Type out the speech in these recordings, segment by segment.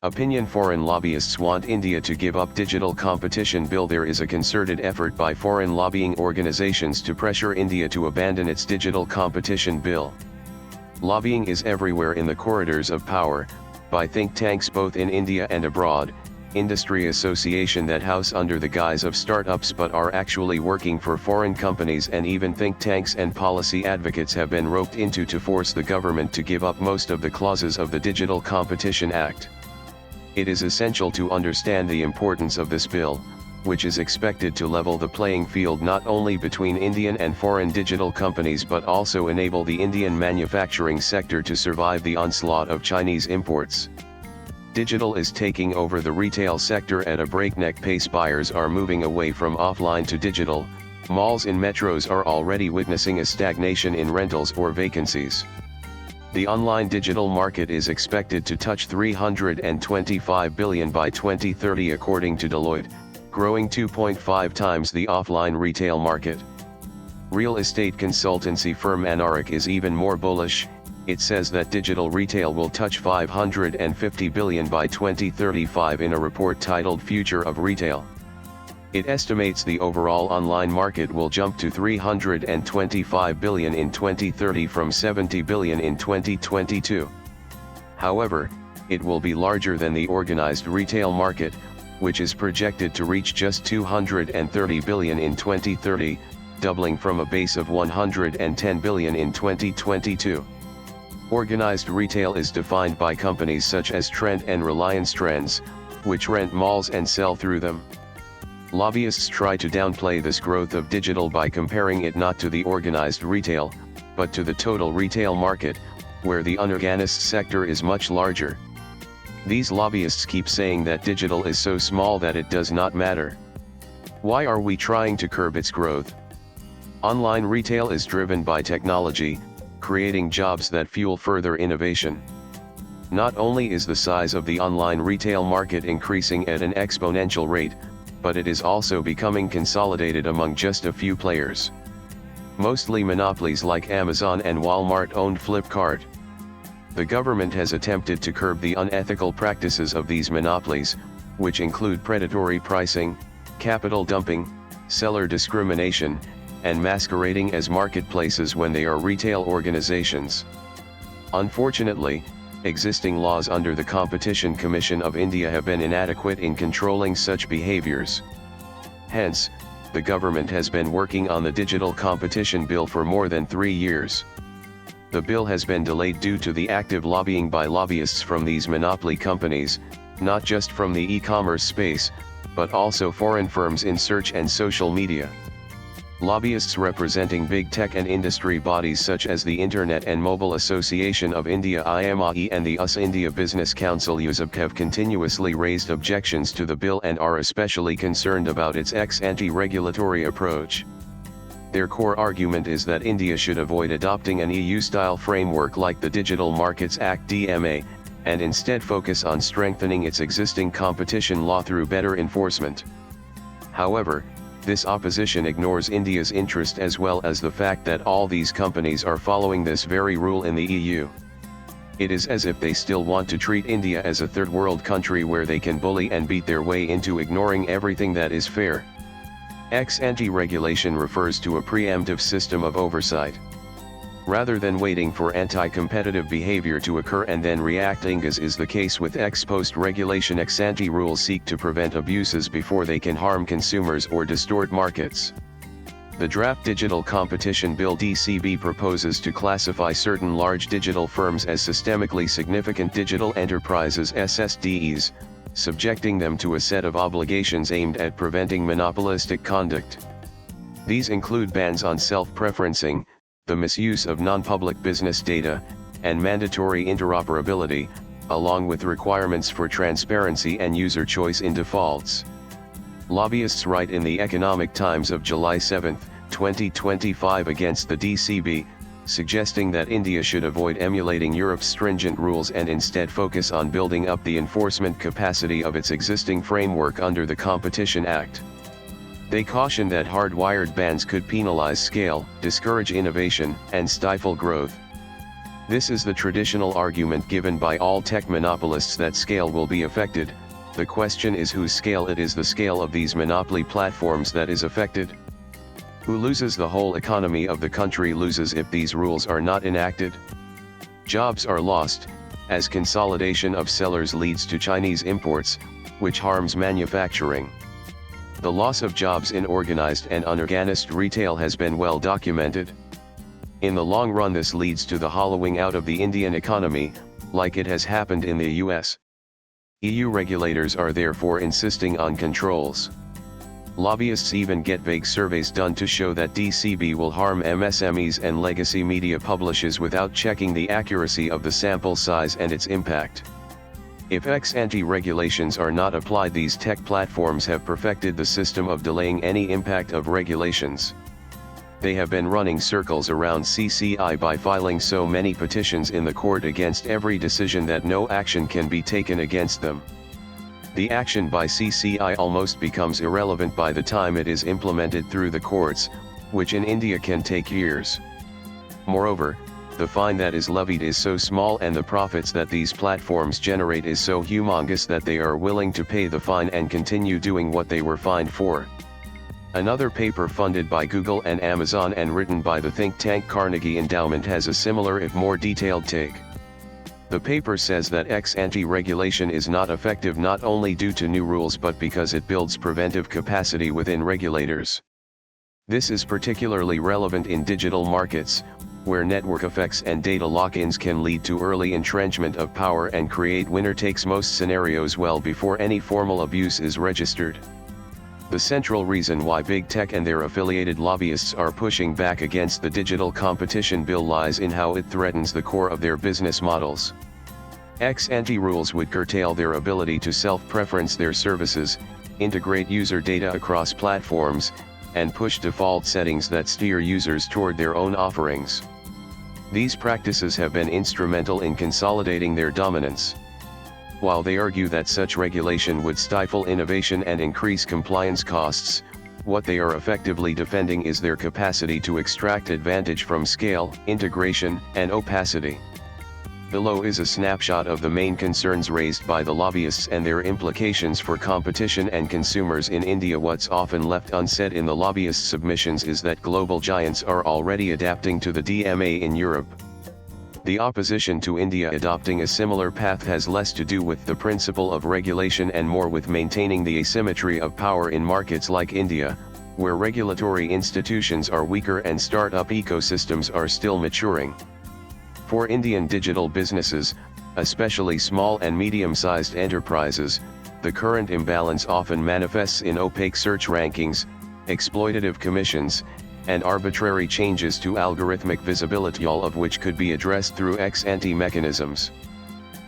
Opinion: foreign lobbyists want India to give up digital competition bill. There is a concerted effort by foreign lobbying organizations to pressure India to abandon its digital competition bill. Lobbying is everywhere in the corridors of power, by think tanks both in India and abroad, industry associations that house under the guise of startups but are actually working for foreign companies, and even think tanks and policy advocates have been roped into to force the government to give up most of the clauses of the Digital Competition Act. It is essential to understand the importance of this bill, which is expected to level the playing field not only between Indian and foreign digital companies but also enable the Indian manufacturing sector to survive the onslaught of Chinese imports. Digital is taking over the retail sector at a breakneck pace. Buyers are moving away from offline to digital. Malls in metros are already witnessing a stagnation in rentals or vacancies. The online digital market is expected to touch $325 billion by 2030 according to Deloitte, growing 2.5 times the offline retail market. Real estate consultancy firm Anaric is even more bullish. It says that digital retail will touch $550 billion by 2035 in a report titled Future of Retail. It estimates the overall online market will jump to $325 billion in 2030 from $70 billion in 2022. However, it will be larger than the organized retail market, which is projected to reach just $230 billion in 2030, doubling from a base of $110 billion in 2022. Organized retail is defined by companies such as Trent and Reliance Trends, which rent malls and sell through them. Lobbyists try to downplay this growth of digital by comparing it not to the organized retail, but to the total retail market, where the unorganized sector is much larger. These lobbyists keep saying that digital is so small that it does not matter. Why are we trying to curb its growth? Online retail is driven by technology, creating jobs that fuel further innovation. Not only is the size of the online retail market increasing at an exponential rate, but it is also becoming consolidated among just a few players. Mostly monopolies like Amazon and Walmart owned Flipkart. The government has attempted to curb the unethical practices of these monopolies, which include predatory pricing, capital dumping, seller discrimination, and masquerading as marketplaces when they are retail organizations. Unfortunately, existing laws under the Competition Commission of India have been inadequate in controlling such behaviors. Hence, the government has been working on the Digital Competition Bill for more than 3 years. The bill has been delayed due to the active lobbying by lobbyists from these monopoly companies, not just from the e-commerce space, but also foreign firms in search and social media. Lobbyists representing big tech and industry bodies such as the Internet and Mobile Association of India (IMAI) and the US India Business Council (USIB) have continuously raised objections to the bill and are especially concerned about its ex-ante regulatory approach. Their core argument is that India should avoid adopting an EU-style framework like the Digital Markets Act (DMA), and instead focus on strengthening its existing competition law through better enforcement. However, this opposition ignores India's interest as well as the fact that all these companies are following this very rule in the EU. It is as if they still want to treat India as a third world country where they can bully and beat their way into ignoring everything that is fair. Ex-ante regulation refers to a preemptive system of oversight. Rather than waiting for anti-competitive behavior to occur and then reacting as is the case with ex-post regulation, ex-ante rules seek to prevent abuses before they can harm consumers or distort markets. The draft Digital Competition Bill (DCB) proposes to classify certain large digital firms as systemically significant digital enterprises (SSDEs), subjecting them to a set of obligations aimed at preventing monopolistic conduct. These include bans on self-preferencing, the misuse of non-public business data, and mandatory interoperability, along with requirements for transparency and user choice in defaults. Lobbyists write in the Economic Times of July 7, 2025 against the DCB, suggesting that India should avoid emulating Europe's stringent rules and instead focus on building up the enforcement capacity of its existing framework under the Competition Act. They caution that hardwired bans could penalize scale, discourage innovation, and stifle growth. This is the traditional argument given by all tech monopolists that scale will be affected. The question is whose scale it is. The scale of these monopoly platforms that is affected. Who loses? The whole economy of the country loses if these rules are not enacted. Jobs are lost, as consolidation of sellers leads to Chinese imports, which harms manufacturing. The loss of jobs in organized and unorganized retail has been well documented. In the long run, this leads to the hollowing out of the Indian economy, like it has happened in the US. EU regulators are therefore insisting on controls. Lobbyists even get vague surveys done to show that DCB will harm MSMEs and legacy media publishers without checking the accuracy of the sample size and its impact. If ex-ante regulations are not applied, these tech platforms have perfected the system of delaying any impact of regulations. They have been running circles around CCI by filing so many petitions in the court against every decision that no action can be taken against them. The action by CCI almost becomes irrelevant by the time it is implemented through the courts, which in India can take years. Moreover, the fine that is levied is so small and the profits that these platforms generate is so humongous that they are willing to pay the fine and continue doing what they were fined for. Another paper funded by Google and Amazon and written by the think tank Carnegie Endowment has a similar if more detailed take. The paper says that ex-ante regulation is not effective not only due to new rules but because it builds preventive capacity within regulators. This is particularly relevant in digital markets, where network effects and data lock-ins can lead to early entrenchment of power and create winner-takes-most scenarios well before any formal abuse is registered. The central reason why big tech and their affiliated lobbyists are pushing back against the digital competition bill lies in how it threatens the core of their business models. Ex-ante rules would curtail their ability to self-preference their services, integrate user data across platforms, and push default settings that steer users toward their own offerings. These practices have been instrumental in consolidating their dominance. While they argue that such regulation would stifle innovation and increase compliance costs, what they are effectively defending is their capacity to extract advantage from scale, integration, and opacity. Below is a snapshot of the main concerns raised by the lobbyists and their implications for competition and consumers in India. What's often left unsaid in the lobbyist submissions is that global giants are already adapting to the DMA in Europe. The opposition to India adopting a similar path has less to do with the principle of regulation and more with maintaining the asymmetry of power in markets like India, where regulatory institutions are weaker and startup ecosystems are still maturing. For Indian digital businesses, especially small and medium-sized enterprises, the current imbalance often manifests in opaque search rankings, exploitative commissions, and arbitrary changes to algorithmic visibility, all of which could be addressed through ex-ante mechanisms.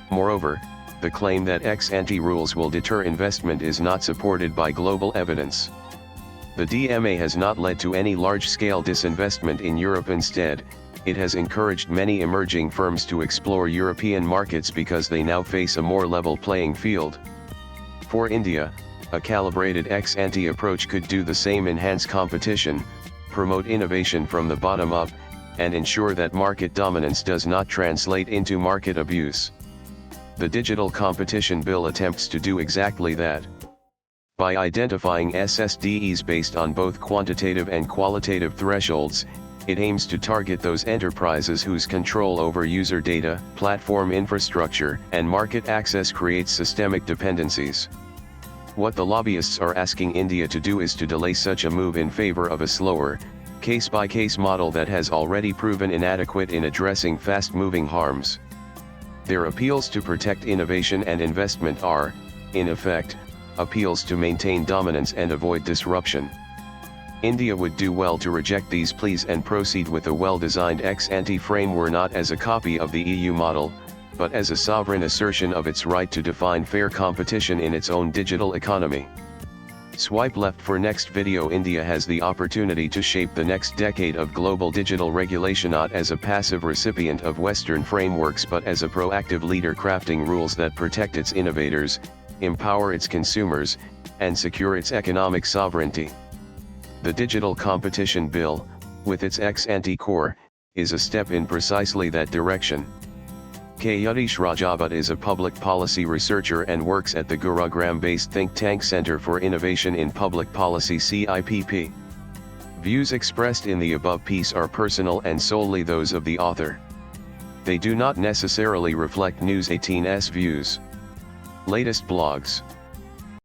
Moreover, the claim that ex-ante rules will deter investment is not supported by global evidence. The DMA has not led to any large-scale disinvestment in Europe. Instead, it has encouraged many emerging firms to explore European markets because they now face a more level playing field. For India, a calibrated ex-ante approach could do the same: enhance competition, promote innovation from the bottom up, and ensure that market dominance does not translate into market abuse. The Digital Competition Bill attempts to do exactly that. By identifying SSDEs based on both quantitative and qualitative thresholds, it aims to target those enterprises whose control over user data, platform infrastructure, and market access creates systemic dependencies. What the lobbyists are asking India to do is to delay such a move in favor of a slower, case-by-case model that has already proven inadequate in addressing fast-moving harms. Their appeals to protect innovation and investment are, in effect, appeals to maintain dominance and avoid disruption. India would do well to reject these pleas and proceed with a well-designed ex-ante framework, not as a copy of the EU model, but as a sovereign assertion of its right to define fair competition in its own digital economy. Swipe left for next video. India has the opportunity to shape the next decade of global digital regulation not as a passive recipient of Western frameworks but as a proactive leader crafting rules that protect its innovators, empower its consumers, and secure its economic sovereignty. The Digital Competition Bill, with its ex-ante core, is a step in precisely that direction. Kayutish Rajabhat is a public policy researcher and works at the Gurugram-based think tank Center for Innovation in Public Policy CIPP. Views expressed in the above piece are personal and solely those of the author. They do not necessarily reflect News 18's views. Latest blogs.